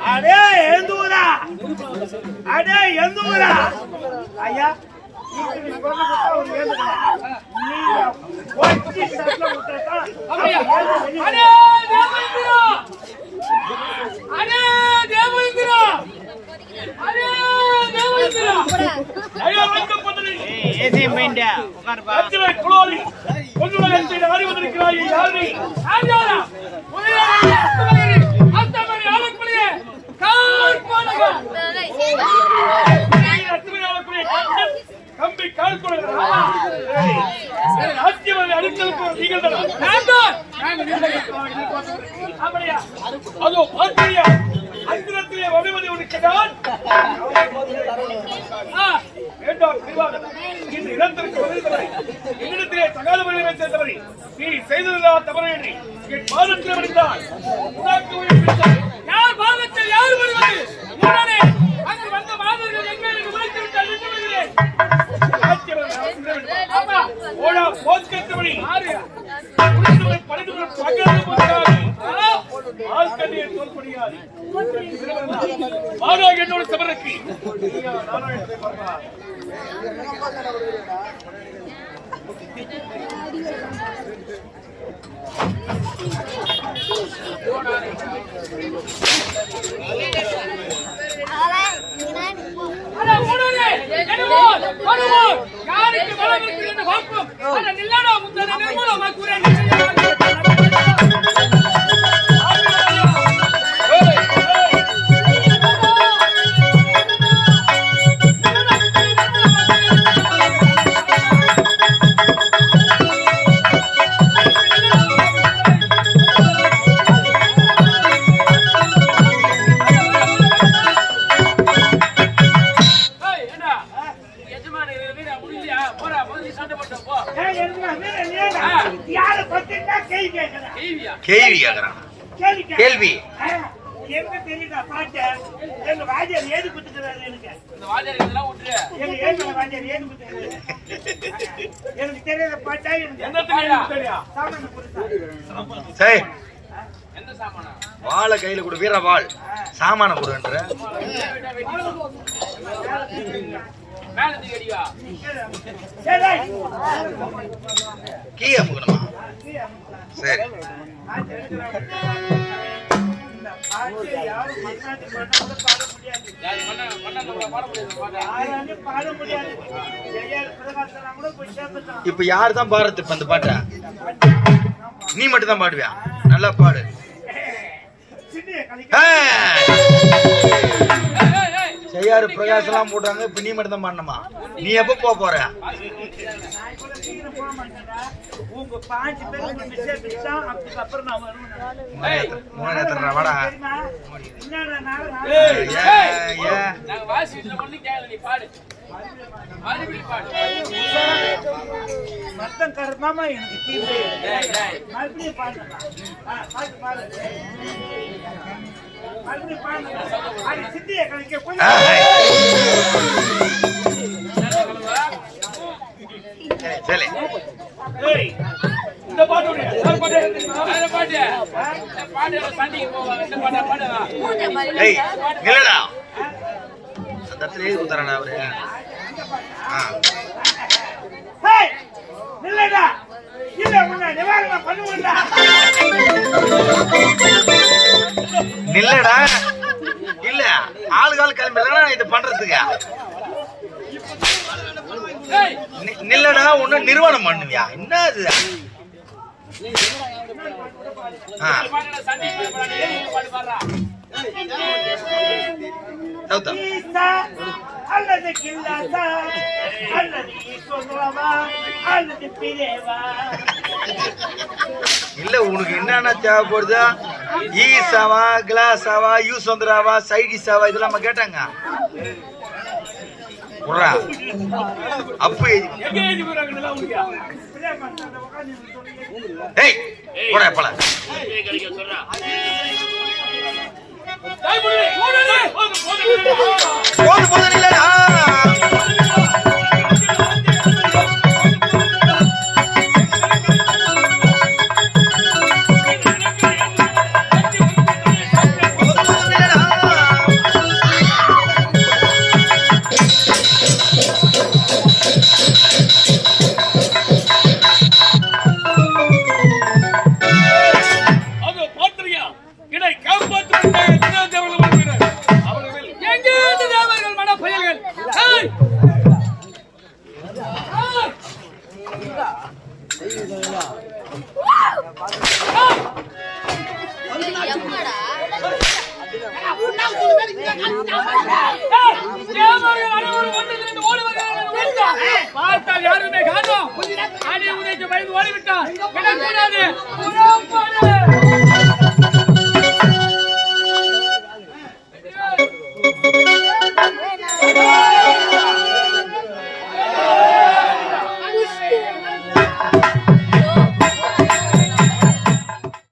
அடே எழுந்தூரா, அடே எழுந்தூரா ஐயா. கம்பி கால் அதோ பார்த்தியா அந்திரத்திலே வடிவதை உனக்குதான் வேண்டாம் இந்த இடத்திற்கு வந்திருந்தவரை என்னிடத்திலே தகாத வழியை சேர்ந்தவரை நீ செய்ததில்லா தவறு என்று என் பாதத்தில் வடித்தால் யார் பாதத்தில் யார் வருவது அங்கு வந்த மாதவர்கள் எங்கே உழைத்து விட்டால் என்று வருகிறேன். ஓடா போஸ்கத்தபடி படித்து தோல்படியாது என்னோட சபருக்கு கேள்வி கேள்வி எனக்கு தெரியுதா பாட்டு எங்க வாஜர் ஏது குத்துக்கிறாரு எனக்கு எனக்கு தெரியாத பாட்டா வாழை கையில கொடு வீர வாழ் சாமான கொடுன்ற கீழே முகணுமா சரி இப்ப யாரு தான் பாடுறது இப்ப அந்த பாட்ட நீ மட்டும் தான் பாடுவியா நல்லா பாடு செய்யாரு பிரகாஷ் எல்லாம் போட்டாங்க இப்ப நீ மட்டும் தான் பாடணுமா நீ எப்ப போற உங்க 5 பேர் மிஸ்டேக் அப்புறம் நான் வருவேன் வாடா நாங்க வாசில பண்ணி கேளு நீ பாடு மறுபடி பாடு மத்தம் கர்மாமா எனக்கு தீவே மறுபடி பாடு பாடு பாடு மறுபடி பாடு அது சித்தியே கணக்கே கொஞ்சம் சரி ஏய் இந்த பாட்டு யார் பாட்டு யார் பாட்டு இந்த பாட்டு சண்டிக்கு போவாங்க இந்த பாட்டு பாடுவா ஏய் நில்லடா அந்த இடத்துல உதறடா அவரே ஏய் நில்லடா இல்ல உன்னை நிவாரணம் பண்ணுவடா நில்லடா இல்ல ஆளுகால் கிளம்பிடா இது பண்றதுக்கு நில்லடா ஒண்ணு நிர்வாணம் பண்ணுவியா என்ன அது அல்லது கில்லாசா அல்லது ஈஸ்வரவா அல்லது பிரேவா இல்ல உனக்கு என்னன்னா தேவைப்படுதா ஈசாவா கிளாஸாவா யூஸ் வந்துராவா சைடிஸாவா இதெல்லாம் கேட்டாங்க அப்ப போல பார்த்தால் யாருமே காணோம். அடி உதைக்கு பயந்து ஓடிவிட்டார். விடக்கூடாது.